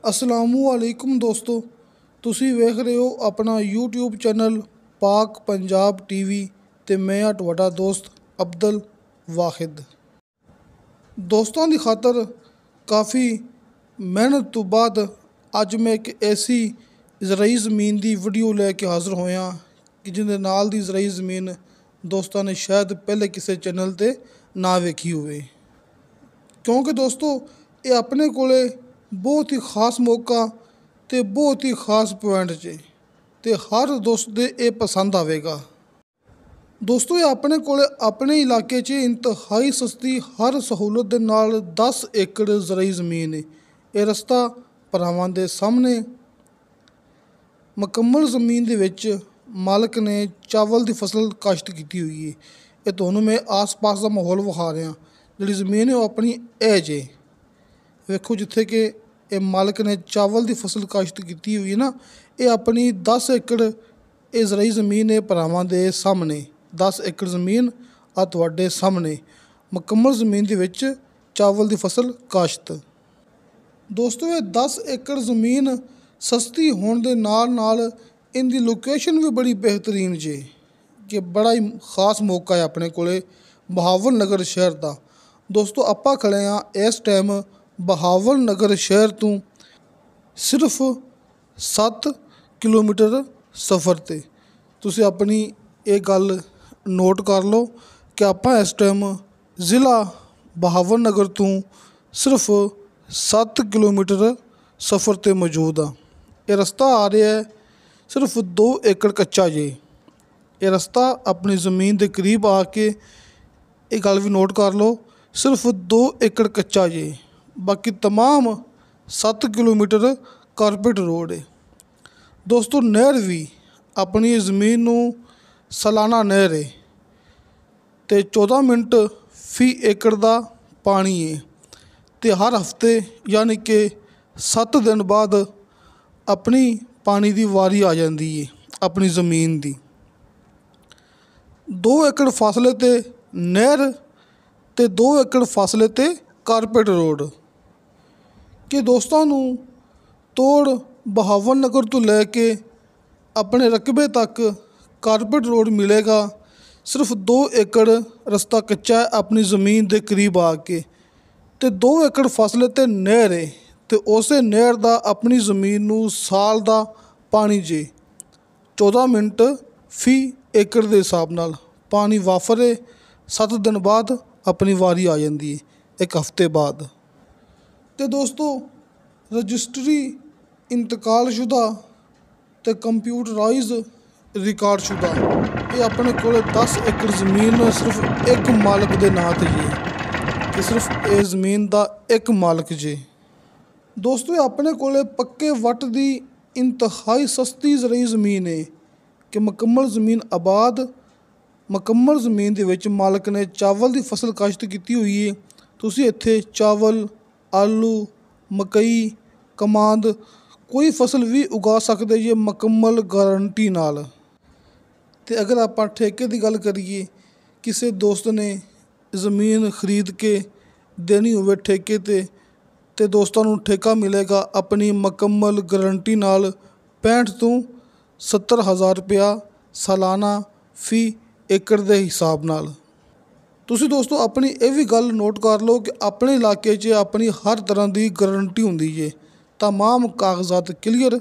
असलामुअलैकुम दोस्तों, ਤੁਸੀਂ ਵੇਖ ਰਹੇ ਹੋ ਆਪਣਾ YouTube ਚੈਨਲ ਪਾਕ ਪੰਜਾਬ ਟੀਵੀ ਤੇ ਮੈਂ ਆ ਤੁਹਾਡਾ ਦੋਸਤ ਅਬਦੁਲ ਵਾਹਿਦ। ਦੋਸਤਾਂ ਦੀ ਖਾਤਰ ਕਾफ़ी ਮਿਹਨਤ ਤੋਂ ਬਾਅਦ ਅੱਜ ਮੈਂ ਇੱਕ ਐਸੀ ਜ਼ਰਾਈ ਜ਼ਮੀਨ ਦੀ ਵੀਡੀਓ ਲੈ ਕੇ ਹਾਜ਼ਰ ਹੋਇਆ ਕਿ ਜਿਹਦੇ ਨਾਲ ਦੀ ਜ਼ਰਾਈ ਜ਼ਮੀਨ ਦੋਸਤਾਂ ਨੇ ਸ਼ਾਇਦ ਪਹਿਲੇ ਕਿਸੇ ਚੈਨਲ 'ਤੇ ਨਾ ਵੇਖੀ ਹੋਵੇ, ਕਿਉਂਕਿ ਦੋਸਤੋ ਇਹ ਆਪਣੇ ਕੋਲੇ ਬਹੁਤ ਹੀ ख़ास मौका ਤੇ ਬਹੁਤ ਹੀ ख़ास ਪੁਆਇੰਟ 'ਚ ਤੇ ਹਰ ਦੋਸਤ ਦੇ ਇਹ ਪਸੰਦ ਆਵੇਗਾ। ਦੋਸਤੋ ਇਹ ਆਪਣੇ ਕੋਲੇ ਆਪਣੇ ਇਲਾਕੇ 'ਚ ਇੰਤਹਾਈ ਸਸਤੀ ਹਰ ਸਹੂਲਤ ਦੇ ਨਾਲ 10 ਏਕੜ ਜ਼ਰਾਈ ਜ਼ਮੀਨ ਹੈ। ਇਹ ਰਸਤਾ ਭਰਾਵਾਂ ਦੇ ਸਾਹਮਣੇ ਮੁਕੰਮਲ ਜ਼ਮੀਨ ਦੇ ਵਿੱਚ ਮਾਲਕ ਨੇ ਚਾਵਲ ਦੀ ਫਸਲ ਕਾਸ਼ਤ ਕੀਤੀ ਹੋਈ ਹੈ। ਇਹ ਤੁਹਾਨੂੰ ਮੈਂ ਆਸ-ਪਾਸ ਦਾ ਮਾਹੌਲ ਵਿਖਾ ਰਿਹਾ। ਜਿਹੜੀ ਜ਼ਮੀਨ ਹੈ ਉਹ ਆਪਣੀ ਇਹ ਜੇ ਵੇਖੋ, ਜਿੱਥੇ ਕਿ ਇਹ ਮਾਲਕ ਨੇ ਚਾਵਲ ਦੀ ਫਸਲ ਕਾਸ਼ਤ ਕੀਤੀ ਹੋਈ ਹੈ ਨਾ, ਇਹ ਆਪਣੀ 10 ਏਕੜ ਇਹ ਜ਼ਰਾਈ ਜ਼ਮੀਨ ਹੈ ਭਰਾਵਾਂ ਦੇ ਸਾਹਮਣੇ। 10 ਏਕੜ ਜ਼ਮੀਨ ਆ ਤੁਹਾਡੇ ਸਾਹਮਣੇ ਮੁਕੰਮਲ ਜ਼ਮੀਨ ਦੇ ਵਿੱਚ ਚਾਵਲ ਦੀ ਫਸਲ ਕਾਸ਼ਤ। ਦੋਸਤੋ ਇਹ 10 ਏਕੜ ਜ਼ਮੀਨ ਸਸਤੀ ਹੋਣ ਦੇ ਨਾਲ ਇਹਦੀ ਲੋਕੇਸ਼ਨ ਵੀ ਬੜੀ ਬਿਹਤਰੀਨ ਜੇ ਕਿ ਬੜਾ ਹੀ ख़ास ਮੌਕਾ ਹੈ ਆਪਣੇ ਕੋਲੇ ਬਹਾਵਲ ਨਗਰ ਸ਼ਹਿਰ ਦਾ। ਦੋਸਤੋ ਆਪਾਂ ਖੜੇ ਹਾਂ ਇਸ ਟਾਈਮ ਬਹਾਵਲ ਨਗਰ ਸ਼ਹਿਰ ਤੋਂ ਸਿਰਫ 7 ਕਿਲੋਮੀਟਰ ਸਫ਼ਰ 'ਤੇ। ਤੁਸੀਂ ਆਪਣੀ ਇਹ ਗੱਲ ਨੋਟ ਕਰ ਲਓ ਕਿ ਆਪਾਂ ਇਸ ਟਾਈਮ ਜ਼ਿਲ੍ਹਾ ਬਹਾਵਲ ਨਗਰ ਤੋਂ ਸਿਰਫ 7 ਕਿਲੋਮੀਟਰ ਸਫ਼ਰ 'ਤੇ ਮੌਜੂਦ ਆ। ਇਹ ਰਸਤਾ ਆ ਰਿਹਾ ਹੈ ਸਿਰਫ 2 ਏਕੜ ਕੱਚਾ ਜੇ। ਇਹ ਰਸਤਾ ਆਪਣੀ ਜ਼ਮੀਨ ਦੇ ਕਰੀਬ ਆ ਕੇ ਇਹ ਗੱਲ ਵੀ ਨੋਟ ਕਰ ਲਓ, ਸਿਰਫ 2 ਏਕੜ ਕੱਚਾ ਜੇ, ਬਾਕੀ तमाम 7 ਕਿਲੋਮੀਟਰ ਕਾਰਪੇਟ ਰੋਡ ਹੈ। ਦੋਸਤੋ ਨਹਿਰ ਵੀ ਆਪਣੀ ਜ਼ਮੀਨ ਨੂੰ ਸਾਲਾਨਾ ਨਹਿਰ ਹੈ ਅਤੇ 14 ਮਿੰਟ ਫੀ ਏਕੜ ਦਾ ਪਾਣੀ ਹੈ ਅਤੇ ਹਰ ਹਫ਼ਤੇ ਯਾਨੀ ਕਿ 7 ਦਿਨ ਬਾਅਦ ਆਪਣੀ ਪਾਣੀ ਦੀ ਵਾਰੀ ਆ ਜਾਂਦੀ ਹੈ ਆਪਣੀ ਜ਼ਮੀਨ ਦੀ। 2 ਏਕੜ ਫਾਸਲੇ 'ਤੇ ਨਹਿਰ ਅਤੇ 2 ਏਕੜ ਫਾਸਲੇ 'ਤੇ ਕਾਰਪੇਟ ਰੋਡ ਕਿ ਦੋਸਤਾਂ ਨੂੰ ਤੋੜ ਬਹਾਵਲ ਨਗਰ ਤੋਂ ਲੈ ਕੇ ਆਪਣੇ ਰਕਬੇ ਤੱਕ ਕਾਰਪੇਟ ਰੋਡ ਮਿਲੇਗਾ। ਸਿਰਫ 2 ਏਕੜ ਰਸਤਾ ਕੱਚਾ ਹੈ ਆਪਣੀ ਜ਼ਮੀਨ ਦੇ ਕਰੀਬ ਆ ਕੇ ਅਤੇ 2 ਏਕੜ ਫਾਸਲੇ 'ਤੇ ਨਹਿਰ ਹੈ ਅਤੇ ਉਸੇ ਨਹਿਰ ਦਾ ਆਪਣੀ ਜ਼ਮੀਨ ਨੂੰ ਸਾਲ ਦਾ ਪਾਣੀ ਜੇ 14 ਮਿੰਟ ਫੀ ਏਕੜ ਦੇ ਹਿਸਾਬ ਨਾਲ ਪਾਣੀ ਵਾਫਰ ਹੈ। 7 ਦਿਨ ਬਾਅਦ ਆਪਣੀ ਵਾਰੀ ਆ ਜਾਂਦੀ ਹੈ, ਇੱਕ ਹਫ਼ਤੇ ਬਾਅਦ। ਅਤੇ ਦੋਸਤੋ ਰਜਿਸਟਰੀ ਇੰਤਕਾਲਸ਼ੁਦਾ ਅਤੇ ਕੰਪਿਊਟਰਾਈਜ਼ ਰਿਕਾਰਡਸ਼ੁਦਾ ਇਹ ਆਪਣੇ ਕੋਲ 10 ਏਕੜ ਜ਼ਮੀਨ ਸਿਰਫ ਇੱਕ ਮਾਲਕ ਦੇ ਨਾਂ 'ਤੇ ਜੇ ਕਿ ਸਿਰਫ ਇਹ ਜ਼ਮੀਨ ਦਾ ਇੱਕ ਮਾਲਕ ਜੇ। ਦੋਸਤੋ ਇਹ ਆਪਣੇ ਕੋਲ ਪੱਕੇ ਵੱਟ ਦੀ ਇੰਤਹਾਈ ਸਸਤੀ ਜ਼ਰਾਈ ਜ਼ਮੀਨ ਹੈ ਕਿ ਮੁਕੰਮਲ ਜ਼ਮੀਨ ਆਬਾਦ, ਮੁਕੰਮਲ ਜ਼ਮੀਨ ਦੇ ਵਿੱਚ ਮਾਲਕ ਨੇ ਚਾਵਲ ਦੀ ਫਸਲ ਕਾਸ਼ਤ ਕੀਤੀ ਹੋਈ ਹੈ। ਤੁਸੀਂ ਇੱਥੇ ਚਾਵਲ, ਆਲੂ, ਮਕਈ, ਕਮਾਂਦ ਕੋਈ ਫਸਲ ਵੀ ਉਗਾ ਸਕਦੇ ਜੇ ਮੁਕੰਮਲ ਗਾਰੰਟੀ ਨਾਲ। ਅਤੇ ਅਗਰ ਆਪਾਂ ਠੇਕੇ ਦੀ ਗੱਲ ਕਰੀਏ, ਕਿਸੇ ਦੋਸਤ ਨੇ ਜ਼ਮੀਨ ਖਰੀਦ ਕੇ ਦੇਣੀ ਹੋਵੇ ਠੇਕੇ 'ਤੇ ਦੋਸਤਾਂ ਨੂੰ ਠੇਕਾ ਮਿਲੇਗਾ ਆਪਣੀ ਮੁਕੰਮਲ ਗਾਰੰਟੀ ਨਾਲ 65 ਤੋਂ 70 ਹਜ਼ਾਰ ਰੁਪਇਆ ਸਾਲਾਨਾ ਫੀ ਏਕੜ ਦੇ ਹਿਸਾਬ ਨਾਲ। ਤੁਸੀਂ ਦੋਸਤੋ ਆਪਣੀ ਇਹ ਵੀ ਗੱਲ ਨੋਟ ਕਰ ਲਓ ਕਿ ਆਪਣੇ ਇਲਾਕੇ 'ਚ ਆਪਣੀ ਹਰ ਤਰ੍ਹਾਂ ਦੀ ਗਾਰੰਟੀ ਹੁੰਦੀ ਜੇ। तमाम ਕਾਗਜ਼ਾਤ ਕਲੀਅਰ,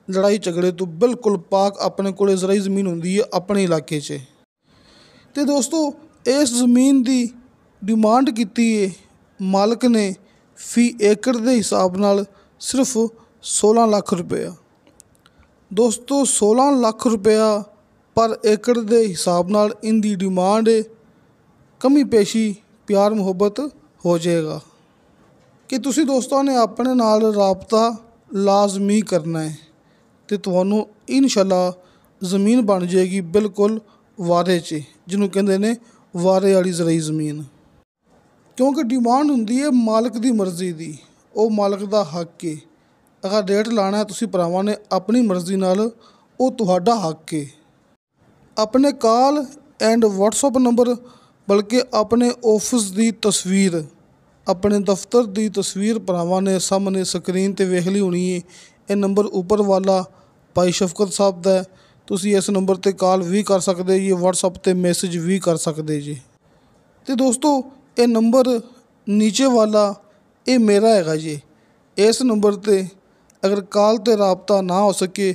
ਲੜਾਈ ਝਗੜੇ ਤੋਂ ਬਿਲਕੁਲ ਪਾਕ ਆਪਣੇ ਕੋਲ ਜ਼ਰਾਈ ਜ਼ਮੀਨ ਹੁੰਦੀ ਹੈ ਆਪਣੇ ਇਲਾਕੇ 'ਚ। ਅਤੇ ਦੋਸਤੋ ਇਸ ਜ਼ਮੀਨ ਦੀ ਡਿਮਾਂਡ ਕੀਤੀ ਹੈ ਮਾਲਕ ਨੇ ਫੀ ਏਕੜ ਦੇ ਹਿਸਾਬ ਨਾਲ ਸਿਰਫ 16 ਲੱਖ ਰੁਪਇਆ। ਦੋਸਤੋ 16 ਲੱਖ ਰੁਪਇਆ ਪਰ ਏਕੜ ਦੇ ਹਿਸਾਬ ਨਾਲ ਇਹਦੀ ਡਿਮਾਂਡ ਹੈ। ਕਮੀ ਪੇਸ਼ੀ ਪਿਆਰ ਮੁਹੱਬਤ ਹੋ ਜਾਏਗਾ ਕਿ ਤੁਸੀਂ ਦੋਸਤਾਂ ਨੇ ਆਪਣੇ ਨਾਲ ਰਾਬਤਾ ਲਾਜ਼ਮੀ ਕਰਨਾ ਹੈ ਅਤੇ ਤੁਹਾਨੂੰ ਇਨਸ਼ਾਅੱਲਾ ਜ਼ਮੀਨ ਬਣ ਜਾਏਗੀ ਬਿਲਕੁਲ ਵਾਰੇ 'ਚ, ਜਿਹਨੂੰ ਕਹਿੰਦੇ ਨੇ ਵਾਰੇ ਵਾਲੀ ਜ਼ਰਾਈ ਜ਼ਮੀਨ। ਕਿਉਂਕਿ ਡਿਮਾਂਡ ਹੁੰਦੀ ਹੈ ਮਾਲਕ ਦੀ ਮਰਜ਼ੀ ਦੀ, ਉਹ ਮਾਲਕ ਦਾ ਹੱਕ ਹੈ। ਅਗਰ ਰੇਟ ਲਾਣਾ ਤੁਸੀਂ ਭਰਾਵਾਂ ਨੇ ਆਪਣੀ ਮਰਜ਼ੀ ਨਾਲ, ਉਹ ਤੁਹਾਡਾ ਹੱਕ ਹੈ। ਆਪਣੇ ਕਾਲ ਐਂਡ WhatsApp ਨੰਬਰ ਬਲਕਿ ਆਪਣੇ ਆਫਿਸ ਦੀ ਤਸਵੀਰ ਆਪਣੇ ਦਫ਼ਤਰ ਦੀ ਤਸਵੀਰ ਭਰਾਵਾਂ ਨੇ ਸਾਹਮਣੇ ਸਕਰੀਨ 'ਤੇ ਵੇਖ ਲਈ ਹੋਣੀ ਹੈ। ਇਹ ਨੰਬਰ ਉੱਪਰ ਵਾਲਾ ਭਾਈ ਸ਼ਫਕਤ ਸਾਹਿਬ ਦਾ ਹੈ। ਤੁਸੀਂ ਇਸ ਨੰਬਰ 'ਤੇ ਕਾਲ ਵੀ ਕਰ ਸਕਦੇ ਜੀ, ਵਟਸਐਪ 'ਤੇ ਮੈਸੇਜ ਵੀ ਕਰ ਸਕਦੇ ਜੀ। ਅਤੇ ਦੋਸਤੋ ਇਹ ਨੰਬਰ ਨੀਚੇ ਵਾਲਾ ਇਹ ਮੇਰਾ ਹੈਗਾ ਜੀ। ਇਸ ਨੰਬਰ 'ਤੇ ਅਗਰ ਕਾਲ 'ਤੇ ਰਾਬਤਾ ਨਾ ਹੋ ਸਕੇ,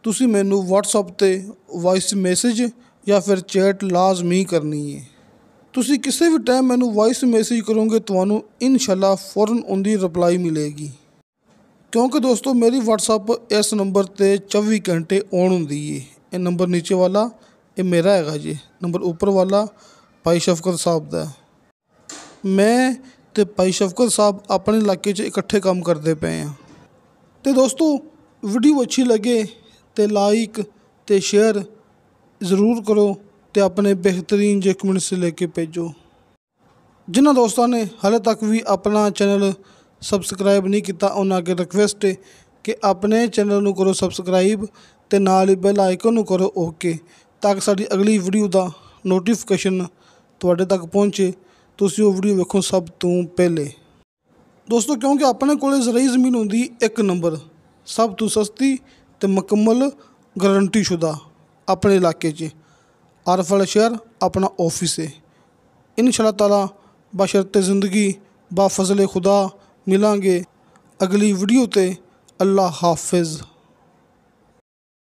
ਤੁਸੀਂ ਮੈਨੂੰ ਵਟਸਐਪ 'ਤੇ ਵਾਇਸ ਮੈਸੇਜ ਜਾਂ ਫਿਰ ਚੈਟ ਲਾਜ਼ਮੀ ਕਰਨੀ ਹੈ। ਤੁਸੀਂ ਕਿਸੇ ਵੀ ਟਾਈਮ ਮੈਨੂੰ ਵਾਇਸ ਮੈਸੇਜ ਕਰੋਗੇ, ਤੁਹਾਨੂੰ ਇਨਸ਼ਾਅੱਲਾ ਫ਼ੌਰਨ ਉਹਦੀ ਰਿਪਲਾਈ ਮਿਲੇਗੀ। ਕਿਉਂਕਿ ਦੋਸਤੋ ਮੇਰੀ ਵਟਸਐਪ ਇਸ ਨੰਬਰ 'ਤੇ 24 ਘੰਟੇ ਔਨ ਹੁੰਦੀ ਹੈ। ਇਹ ਨੰਬਰ ਨੀਚੇ ਵਾਲਾ ਇਹ ਮੇਰਾ ਹੈਗਾ ਜੀ, ਨੰਬਰ ਉੱਪਰ ਵਾਲਾ ਭਾਈ ਸ਼ਫਕਤ ਸਾਹਿਬ ਦਾ। ਮੈਂ ਅਤੇ ਭਾਈ ਸ਼ਫਕਤ ਸਾਹਿਬ ਆਪਣੇ ਇਲਾਕੇ 'ਚ ਇਕੱਠੇ ਕੰਮ ਕਰਦੇ ਪਏ ਹਾਂ। ਅਤੇ ਦੋਸਤੋ ਵੀਡੀਓ ਅੱਛੀ ਲੱਗੇ ਤਾਂ ਲਾਈਕ ਅਤੇ ਸ਼ੇਅਰ ਜ਼ਰੂਰ ਕਰੋ ਅਤੇ ਆਪਣੇ ਬਿਹਤਰੀਨ ਜਿਹੇ ਕਮੈਂਟਸ ਲੈ ਕੇ ਭੇਜੋ। ਜਿਨ੍ਹਾਂ ਦੋਸਤਾਂ ਨੇ ਹਾਲੇ ਤੱਕ ਵੀ ਆਪਣਾ ਚੈਨਲ ਸਬਸਕ੍ਰਾਈਬ ਨਹੀਂ ਕੀਤਾ, ਉਹਨਾਂ ਅੱਗੇ ਰਿਕੁਐਸਟ ਹੈ ਕਿ ਆਪਣੇ ਚੈਨਲ ਨੂੰ ਕਰੋ ਸਬਸਕ੍ਰਾਈਬ ਅਤੇ ਨਾਲ ਹੀ ਬੈਲ ਆਈਕਨ ਨੂੰ ਕਰੋ ਓਕੇ, ਤਾਂ ਕਿ ਸਾਡੀ ਅਗਲੀ ਵੀਡੀਓ ਦਾ ਨੋਟੀਫਿਕੇਸ਼ਨ ਤੁਹਾਡੇ ਤੱਕ ਪਹੁੰਚੇ, ਤੁਸੀਂ ਉਹ ਵੀਡੀਓ ਵੇਖੋ ਸਭ ਤੋਂ ਪਹਿਲੇ। ਦੋਸਤੋ ਕਿਉਂਕਿ ਆਪਣੇ ਕੋਲ ਜ਼ਰਾਈ ਜ਼ਮੀਨ ਹੁੰਦੀ ਇੱਕ ਨੰਬਰ, ਸਭ ਤੋਂ ਸਸਤੀ ਅਤੇ ਮੁਕੰਮਲ ਗਰੰਟੀ ਸ਼ੁਦਾ ਆਪਣੇ ਇਲਾਕੇ 'ਚ। ਆਰਫ ਵਾਲਾ ਸ਼ਹਿਰ ਆਪਣਾ ਆਫਿਸ ਹੈ। ਇਨਸ਼ਾਅੱਲਾ ਤਾਲਾ ਬਸ਼ਰਤੇ ਜ਼ਿੰਦਗੀ ਬਾ ਫਜ਼ਲ ਖੁਦਾ ਮਿਲਾਂਗੇ ਅਗਲੀ ਵੀਡੀਓ 'ਤੇ। ਅੱਲਾ ਹਾਫਿਜ਼।